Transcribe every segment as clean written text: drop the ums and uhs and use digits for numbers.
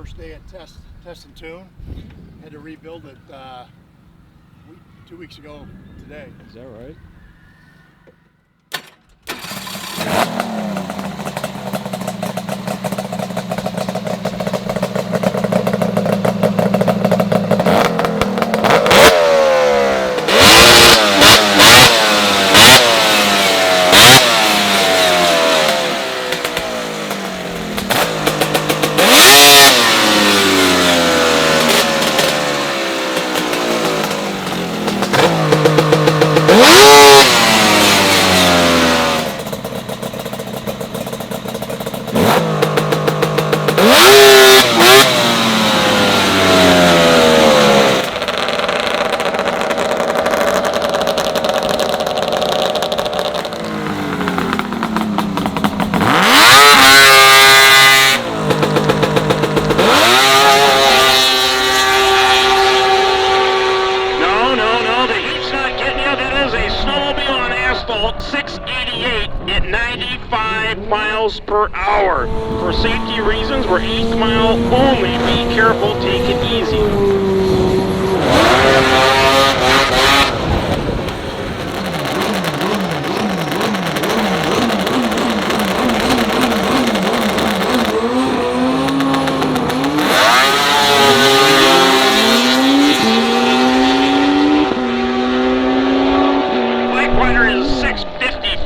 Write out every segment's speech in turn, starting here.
first day at test and tune. Had to rebuild it 2 weeks ago today. Is that right? Asphalt 688 at 95 miles per hour. For safety reasons, we're 8th mile only. Be careful, take it easy.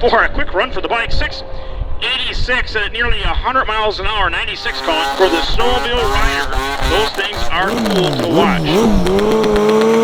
For a quick run for the bike, 686 at nearly 100 miles an hour, 96 count for the snowmobile rider. Those things are cool to watch.